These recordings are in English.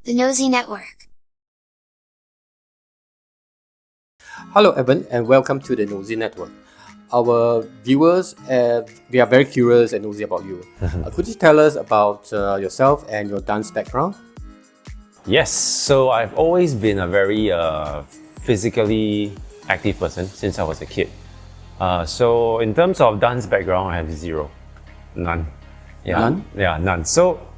The Nosy Network. Hello Evan and welcome to the Nosy Network. Our viewers, we are very curious and nosy about you. Could you tell us about yourself and your dance background? Yes, so I've always been a very physically active person since I was a kid. So in terms of dance background, I have zero. None. Yeah, None? Yeah, none. So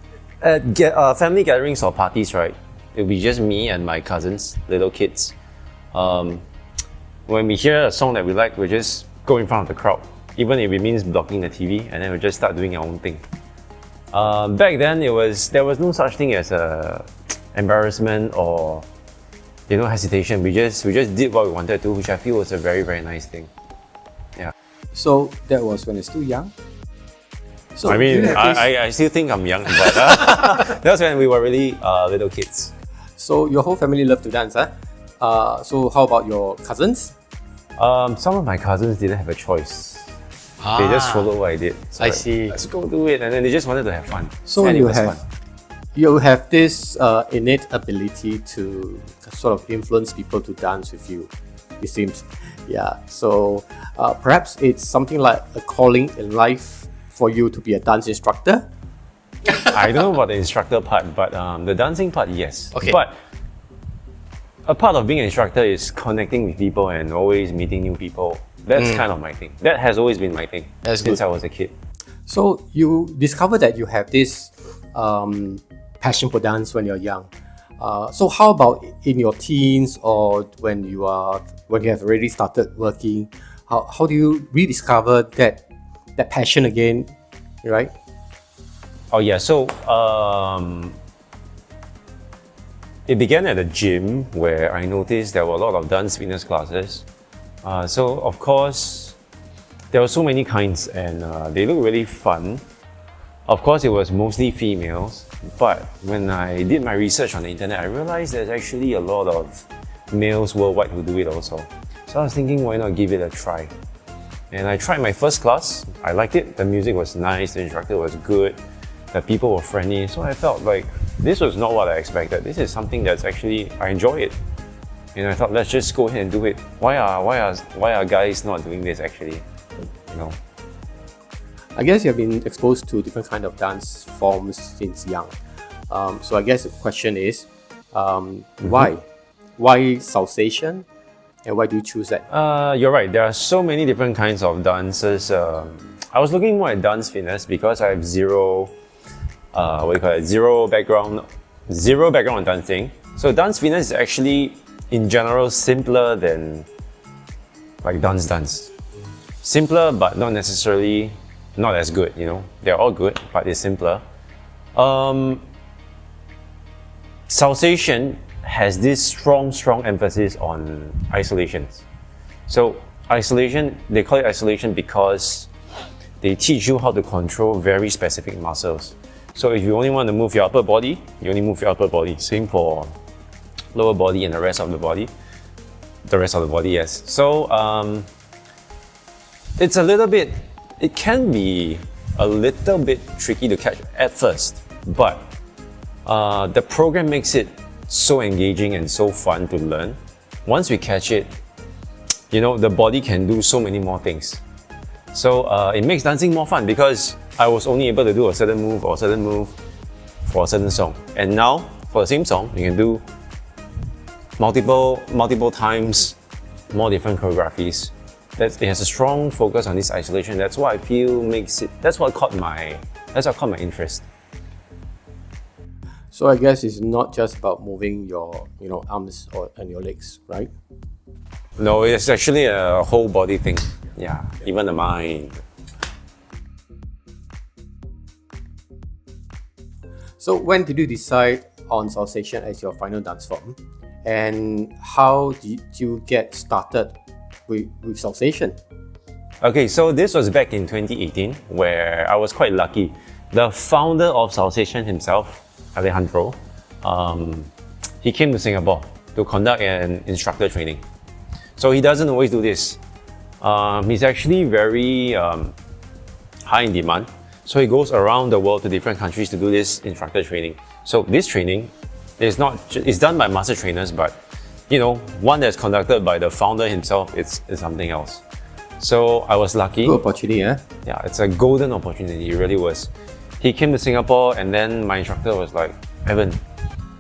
at family gatherings or parties, right, it'll be just me and my cousins, little kids. When we hear a song that we like, we just go in front of the crowd, even if it means blocking the TV, and then we just start doing our own thing. Back then, there was no such thing as embarrassment or hesitation. We just did what we wanted to, which I feel was a very, very nice thing. Yeah. So that was when you're still young? So I mean, do you have this- I still think I'm young, but that was when we were really little kids. So your whole family loved to dance, huh? So how about your cousins? Some of my cousins didn't have a choice. They just followed what I did. So I like, see. Let's go do it, and then they just wanted to have fun. So and it you was have fun. you have this innate ability to sort of influence people to dance with you, it seems. Yeah. So perhaps it's something like a calling in life for you to be a dance instructor. I don't know about the instructor part, but the dancing part, yes. Okay. But a part of being an instructor is connecting with people and always meeting new people. That's kind of my thing. That has always been my thing That's since good. I was a kid. So you discover that you have this passion for dance when you're young. So how about in your teens or when you have already started working? How do you rediscover that passion again, right? Oh yeah, so it began at a gym where I noticed there were a lot of dance fitness classes. So of course, there were so many kinds and they look really fun. Of course, it was mostly females, but when I did my research on the internet, I realized there's actually a lot of males worldwide who do it also. So I was thinking, why not give it a try? And I tried my first class. I liked it. The music was nice, the instructor was good, the people were friendly. So I felt like this was not what I expected. This is something that's actually, I enjoy it. And I thought, let's just go ahead and do it. Why are guys not doing this actually? You know? I guess you've been exposed to different kind of dance forms since young. So I guess the question is, why? Why Salsation? And why do you choose that? You're right. There are so many different kinds of dances. I was looking more at dance fitness because I have zero background on dancing. So dance fitness is actually, in general, simpler than like dance. Simpler, but not necessarily not as good. They're all good, but it's simpler. Salsation has this strong emphasis on isolations. So isolation, they call it isolation because they teach you how to control very specific muscles. So if you only want to move your upper body, you only move your upper body. Same for lower body and the rest of the body. Yes. So it can be a little bit tricky to catch at first, but the program makes it so engaging and so fun to learn. Once we catch it, the body can do so many more things. So it makes dancing more fun because I was only able to do a certain move for a certain song. And now, for the same song, you can do multiple times, more different choreographies. It has a strong focus on this isolation. That's what I feel that's what caught my interest. So I guess it's not just about moving your arms and your legs, right? No, it's actually a whole body thing. Yeah, even the mind. So when did you decide on Salsation as your final dance form? And how did you get started with Salsation? Okay, so this was back in 2018 where I was quite lucky. The founder of Salsation himself, Alejandro, he came to Singapore to conduct an instructor training. So he doesn't always do this. He's actually very high in demand. So he goes around the world to different countries to do this instructor training. So this training It's done by master trainers, but you know, one that's conducted by the founder himself, it's something else. So I was lucky. Good opportunity, eh? Yeah, it's a golden opportunity, it really was. He came to Singapore and then my instructor was like, Evan,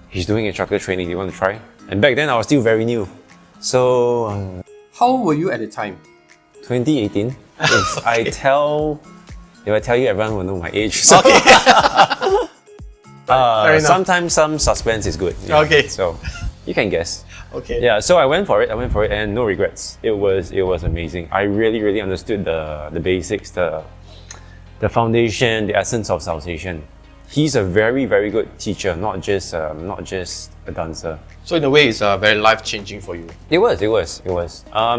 he's doing instructor training, do you want to try? And back then I was still very new. So, How old were you at the time? 2018. If I tell you, everyone will know my age. So. Sometimes some suspense is good. Yeah. Okay. So you can guess. Okay. Yeah, so I went for it and no regrets. It was amazing. I really understood the basics, the foundation, the essence of Salsation. He's a very good teacher, not just a dancer. So in a way, it's very life-changing for you. It was.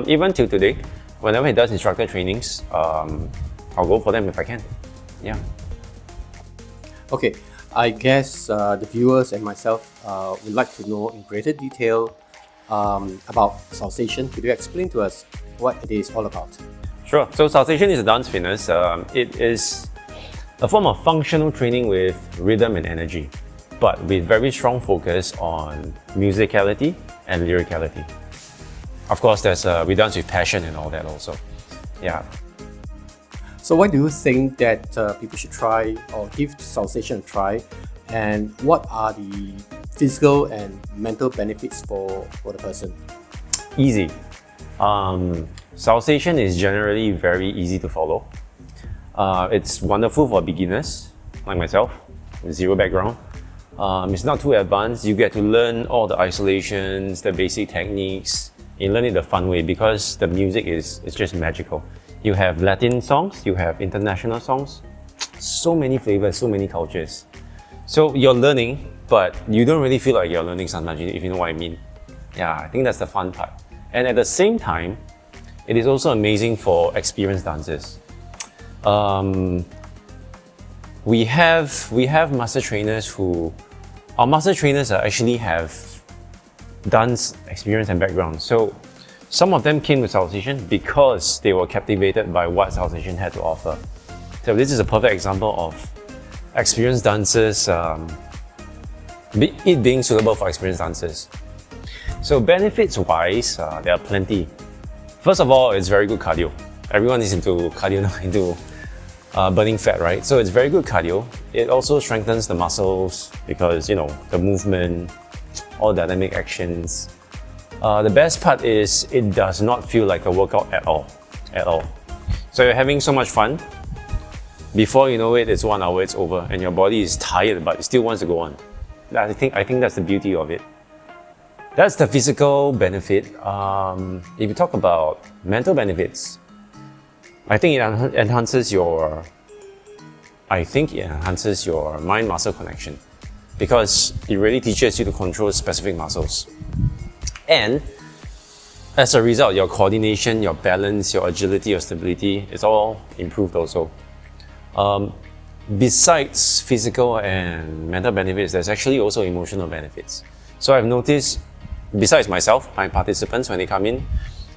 Even till today, whenever he does instructor trainings, I'll go for them if I can. Yeah. Okay, I guess the viewers and myself would like to know in greater detail about Salsation. Could you explain to us what it is all about? Sure. So Salsation is a dance fitness. It is a form of functional training with rhythm and energy, but with very strong focus on musicality and lyricality. Of course, we dance with passion and all that also. Yeah. So why do you think that people should try or give Salsation a try, and what are the physical and mental benefits for the person? Easy. Salsation is generally very easy to follow. It's wonderful for beginners like myself, with zero background. It's not too advanced. You get to learn all the isolations, the basic techniques. You learn it the fun way because the music is just magical. You have Latin songs, you have international songs, so many flavors, so many cultures. So you're learning, but you don't really feel like you're learning sometimes, if you know what I mean. Yeah, I think that's the fun part. And at the same time, it is also amazing for experienced dancers. We have master trainers our master trainers actually have dance experience and background. So some of them came to Salsation because they were captivated by what Salsation had to offer. So this is a perfect example of experienced dancers, it being suitable for experienced dancers. So benefits-wise, there are plenty. First of all, it's very good cardio. Everyone is into cardio now, into burning fat, right? So it's very good cardio. It also strengthens the muscles because, you know, the movement, all dynamic actions. The best part is it does not feel like a workout at all. So you're having so much fun. Before you know it, it's 1 hour, it's over, and your body is tired, but it still wants to go on. I think that's the beauty of it. That's the physical benefit. If you talk about mental benefits, I think it enhances your mind-muscle connection because it really teaches you to control specific muscles. And as a result, your coordination, your balance, your agility, your stability is all improved also. Besides physical and mental benefits, there's actually also emotional benefits. So I've noticed, besides myself, my participants, when they come in,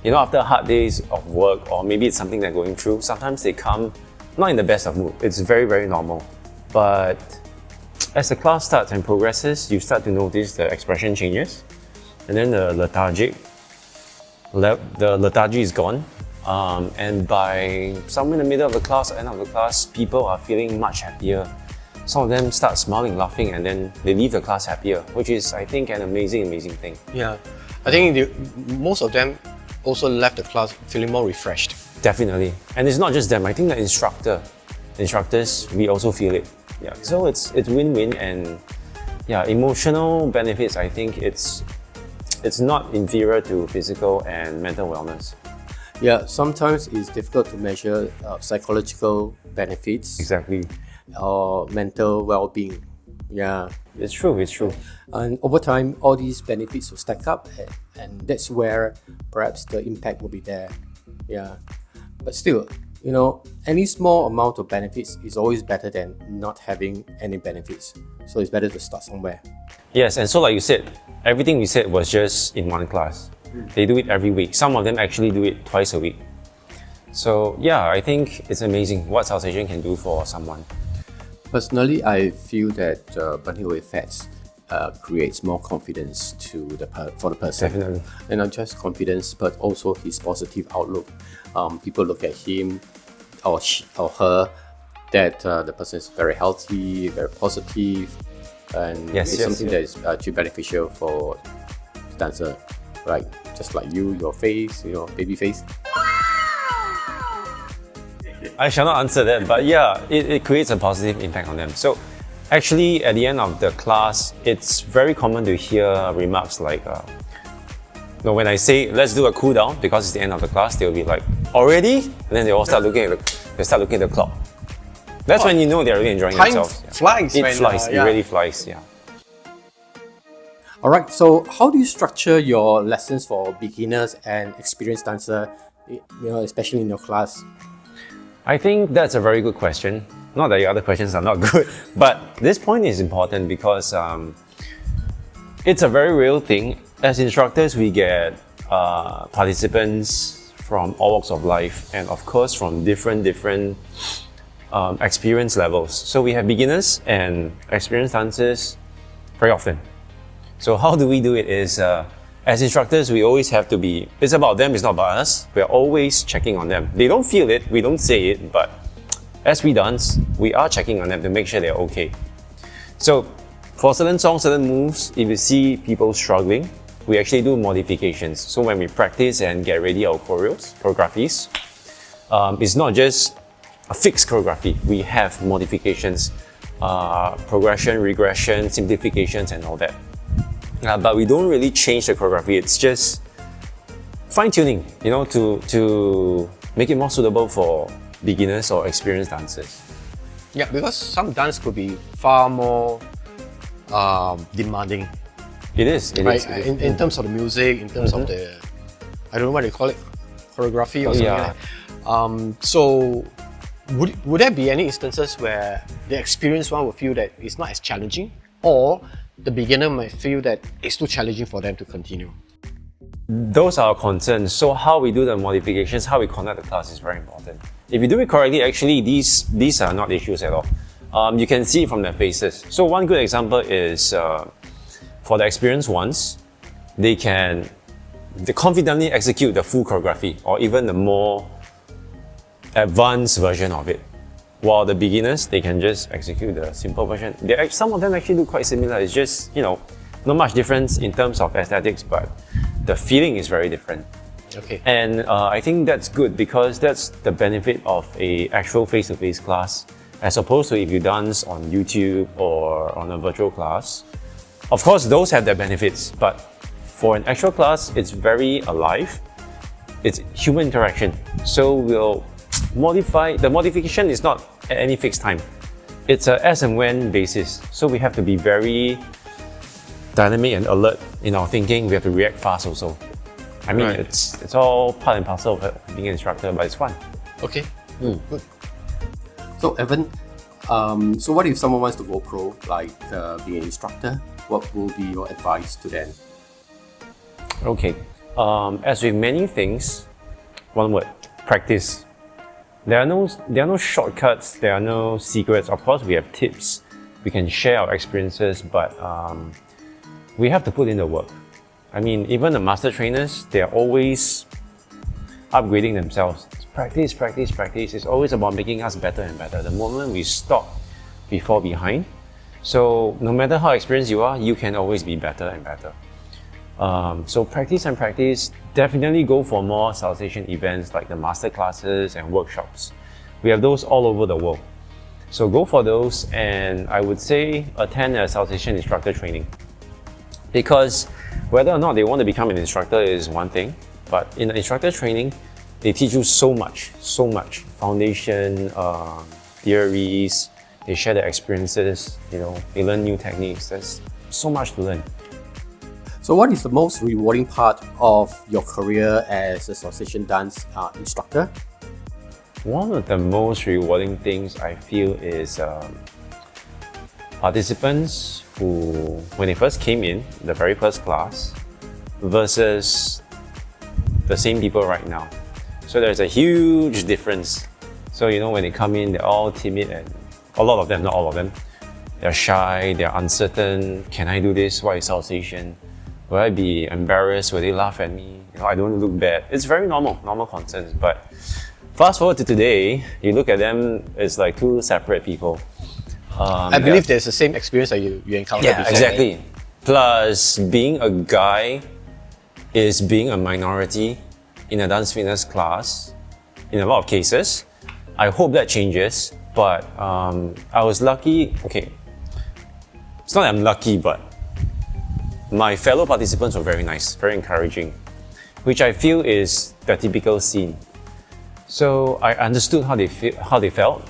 you know, after hard days of work, or maybe it's something they're going through, sometimes they come not in the best of mood. It's very normal. But as the class starts and progresses, you start to notice the expression changes, and then the lethargy is gone. And by somewhere in the middle of the class, end of the class, people are feeling much happier. Some of them start smiling, laughing, and then they leave the class happier, which is, I think, an amazing thing. Yeah, I think most of them also left the class feeling more refreshed. Definitely. And it's not just them. I think the instructors, we also feel it. Yeah. So it's win-win, and yeah, emotional benefits, I think it's not inferior to physical and mental wellness. Yeah, sometimes it's difficult to measure psychological benefits. Exactly. Or mental well-being. Yeah. It's true. And over time, all these benefits will stack up, and that's where perhaps the impact will be there. Yeah. But still, you know, any small amount of benefits is always better than not having any benefits. So it's better to start somewhere. Yes, and so like you said, everything we said was just in one class. They do it every week. Some of them actually do it twice a week. So yeah, I think it's amazing what Salsation can do for someone. Personally, I feel that burning away fats creates more confidence to for the person. Definitely. And not just confidence, but also his positive outlook. People look at him or her that the person is very healthy, very positive, and it's something that is actually beneficial for the dancer, right? Just like your face, baby face. I shall not answer that, but yeah, it creates a positive impact on them. So actually, at the end of the class, it's very common to hear remarks like, when I say, let's do a cool down, because it's the end of the class, they'll be like, already? And then they all start looking at the clock. That's when you know they're really enjoying themselves. Flies. It flies, it really flies, yeah. All right, so how do you structure your lessons for beginners and experienced dancer, especially in your class? I think that's a very good question. Not that the other questions are not good, but this point is important because it's a very real thing. As instructors, we get participants from all walks of life and of course from different experience levels. So we have beginners and experienced dancers very often. So how do we do it is, as instructors, we always have to be, it's about them, it's not about us. We're always checking on them. They don't feel it, we don't say it, but as we dance, we are checking on them to make sure they're okay. So for certain songs, certain moves, if you see people struggling, we actually do modifications. So when we practice and get ready our choreographies, it's not just a fixed choreography. We have modifications, progression, regression, simplifications and all that. But we don't really change the choreography. It's just fine-tuning, to make it more suitable for beginners or experienced dancers. Yeah, because some dance could be far more demanding. It is. In terms of the music, in terms of the, I don't know what they call it, choreography or something like that. So would there be any instances where the experienced one will feel that it's not as challenging, or the beginner might feel that it's too challenging for them to continue? Those are our concerns. So how we do the modifications, how we conduct the class is very important. If you do it correctly, actually these are not issues at all. You can see it from their faces. So one good example is for the experienced ones, they confidently execute the full choreography or even the more advanced version of it. While the beginners, they can just execute the simple version. Some of them actually look quite similar. It's just, not much difference in terms of aesthetics, but the feeling is very different. Okay. And I think that's good because that's the benefit of a actual face-to-face class, as opposed to if you dance on YouTube or on a virtual class. Of course, those have their benefits, but for an actual class, it's very alive. It's human interaction. So we'll modify. The modification is not at any fixed time. It's a as and when basis. So we have to be very dynamic and alert in our thinking. We have to react fast also. I mean, it's all part and parcel of being an instructor, but it's fun. Okay, good. So Evan, so what if someone wants to go pro, like being an instructor? What will be your advice to them? Okay, as with many things, one word: practice. There are no shortcuts. There are no secrets. Of course, we have tips. We can share our experiences, but we have to put in the work. I mean, even the master trainers, they are always upgrading themselves. Practice, practice, practice. It's always about making us better and better. The moment we stop, we fall behind. So no matter how experienced you are, you can always be better and better. So practice and practice. Definitely go for more Salsation events like the master classes and workshops. We have those all over the world. So go for those, and I would say attend a Salsation instructor training. Because whether or not they want to become an instructor is one thing, but in the instructor training, they teach you so much. Foundation, theories, they share their experiences, they learn new techniques. There's so much to learn. So what is the most rewarding part of your career as a Salsation dance instructor? One of the most rewarding things I feel is participants who, when they first came in, the very first class, versus the same people right now. So there's a huge difference. So when they come in, they're all timid, and a lot of them, not all of them, they're shy, they're uncertain. Can I do this? What is Salsation? Will I be embarrassed? Will they laugh at me? I don't want to look bad. It's very normal concerns. But fast forward to today, you look at them, it's like two separate people. I believe there's the same experience that you encountered before. Exactly. Right? Plus, being a guy is being a minority in a dance fitness class in a lot of cases. I hope that changes, but I was lucky. Okay, it's not that I'm lucky, but my fellow participants were very nice, very encouraging, which I feel is the typical scene. So I understood how they felt,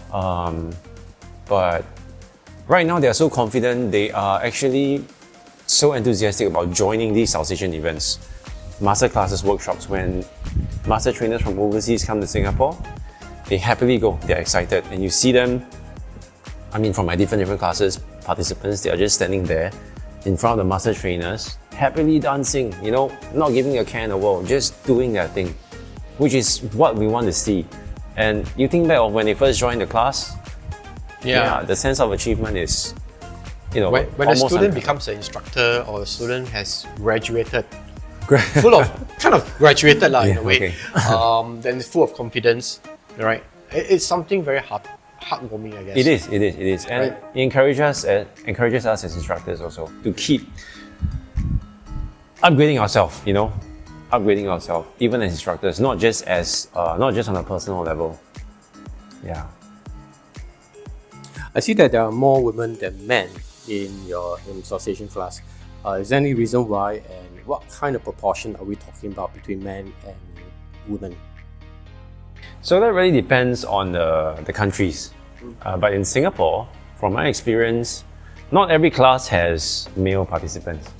but right now they are so confident. They are actually so enthusiastic about joining these Salsation events, master classes, workshops. When master trainers from overseas come to Singapore, they happily go. They're excited, and you see them. I mean, from my different classes, participants, they are just standing there in front of the master trainers, happily dancing, not giving a care in the world, just doing their thing, which is what we want to see. And you think back of when they first joined the class, the sense of achievement is, when a student becomes an instructor or a student has graduated, graduated in a way, then it's full of confidence, right? It's something very heartwarming, I guess. It is. And it encourages us as instructors also to keep upgrading ourselves, upgrading ourselves, even as instructors, not just on a personal level. Yeah. I see that there are more women than men in your Salsation class. Is there any reason why, and what kind of proportion are we talking about between men and women? So that really depends on the countries. But in Singapore, from my experience, not every class has male participants.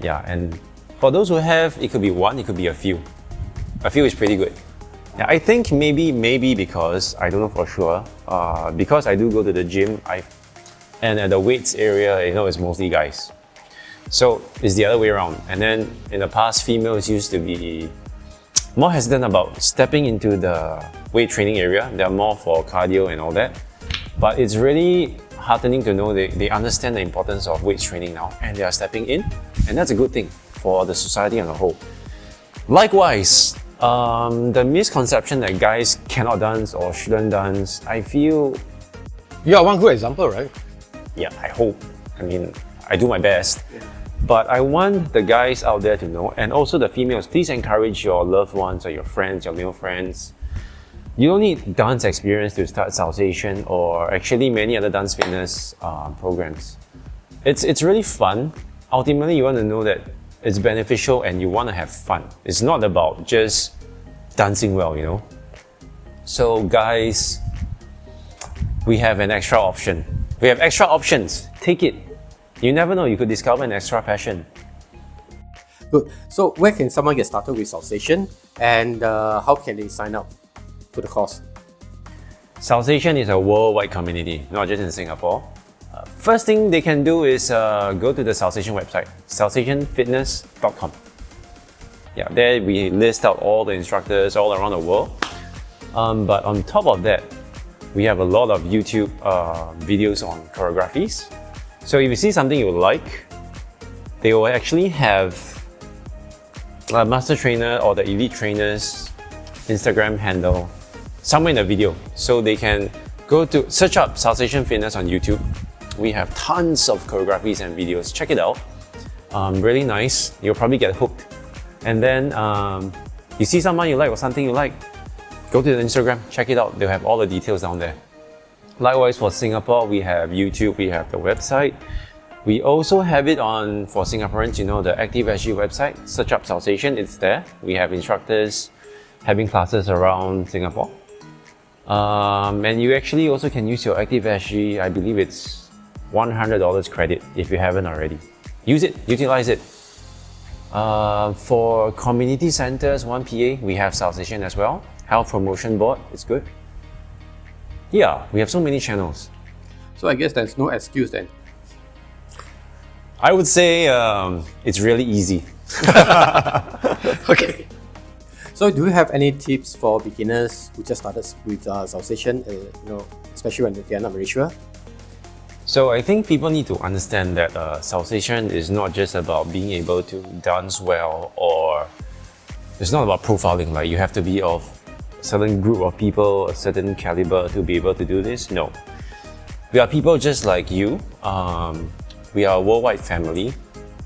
Yeah, and for those who have, it could be one, it could be a few. A few is pretty good. Yeah, I think maybe because, I don't know for sure, because I do go to the gym, and at the weights area, it's mostly guys. So it's the other way around. And then in the past, females used to be more hesitant about stepping into the weight training area. They're more for cardio and all that. But it's really heartening to know they understand the importance of weight training now, and they are stepping in, and that's a good thing for the society as a whole. Likewise, the misconception that guys cannot dance or shouldn't dance, I feel... You are one good example, right? Yeah, I hope. I mean, I do my best. Yeah. But I want the guys out there to know, and also the females, please encourage your loved ones or your friends, your male friends. You don't need dance experience to start Salsation or actually many other dance fitness programs. It's really fun. Ultimately, you want to know that it's beneficial and you want to have fun. It's not about just dancing well, So guys, we have an extra option. We have extra options. Take it. You never know, you could discover an extra passion. Good. So where can someone get started with Salsation, and how can they sign up for the course? Salsation is a worldwide community, not just in Singapore. First thing they can do is go to the Salsation website, salsationfitness.com. Yeah, there we list out all the instructors all around the world. But on top of that, we have a lot of YouTube videos on choreographies. So if you see something you like, they will actually have a master trainer or the elite trainer's Instagram handle somewhere in the video. So they can go to search up Salsation Fitness on YouTube. We have tons of choreographies and videos. Check it out. Really nice. You'll probably get hooked. And then you see someone you like or something you like, go to the Instagram, check it out. They'll have all the details down there. Likewise, for Singapore, we have YouTube, we have the website. We also have it on, for Singaporeans, the ActiveSG website. Search up Salsation, it's there. We have instructors having classes around Singapore. And you actually also can use your ActiveSG, I believe it's $100 credit if you haven't already. Use it, utilize it. For community centers, 1PA, we have Salsation as well. Health Promotion Board, it's good. Yeah, we have so many channels. So I guess there's no excuse then. I would say it's really easy. Okay. So do you have any tips for beginners who just started with Salsation, especially when they're not very sure? So I think people need to understand that Salsation is not just about being able to dance well, or it's not about profiling, like you have to be of a certain group of people, a certain caliber to be able to do this. No. We are people just like you. We are a worldwide family.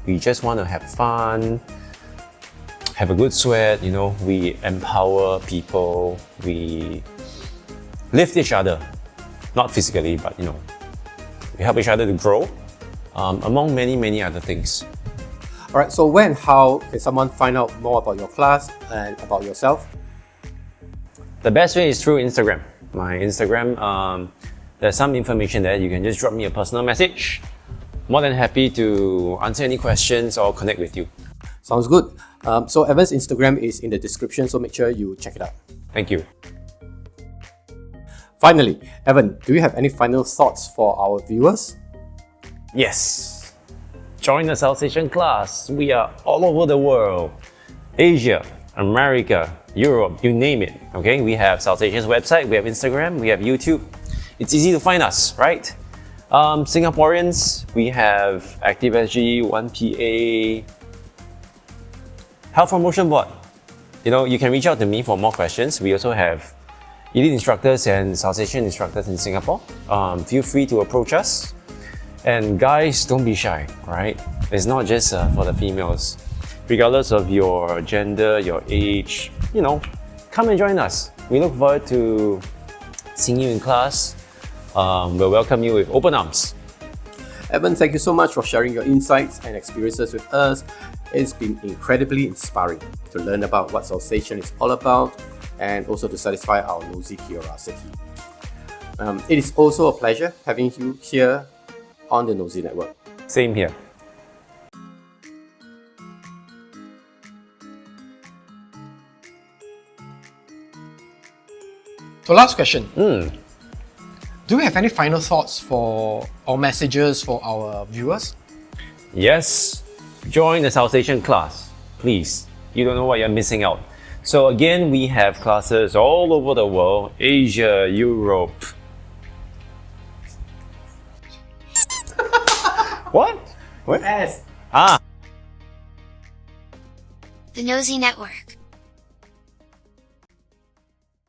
We just want to have fun, have a good sweat, you know, we empower people, we lift each other, not physically, but you know, we help each other to grow, among many, many other things. All right, so when and how can someone find out more about your class and about yourself? The best way is through Instagram. My Instagram, there's some information there. You can just drop me a personal message. More than happy to answer any questions or connect with you. Sounds good. So Evan's Instagram is in the description, so make sure you check it out. Thank you. Finally, Evan, do you have any final thoughts for our viewers? Yes. Join the Salsation class. We are all over the world. Asia, America, Europe, you name it. Okay, we have Salsation's website, we have Instagram, we have YouTube. It's easy to find us, right? Singaporeans, we have ActiveSG, 1PA, Health Promotion Board. You know, you can reach out to me for more questions. We also have elite instructors and Salsation instructors in Singapore. Feel free to approach us. And guys, don't be shy, right? It's not just for the females. Regardless of your gender, your age, you know, come and join us. We look forward to seeing you in class. We'll welcome you with open arms. Evan, thank you so much for sharing your insights and experiences with us. It's been incredibly inspiring to learn about what Salsation is all about and also to satisfy our nosy curiosity. It is also a pleasure having you here on the Nosy Network. Same here. So last question. Do you have any final thoughts for or messages for our viewers? Yes, join the Salsation class, please. You don't know what you're missing out. So again, we have classes all over the world, Asia, Europe. What? What? Yes. Ah. The Nosy Network.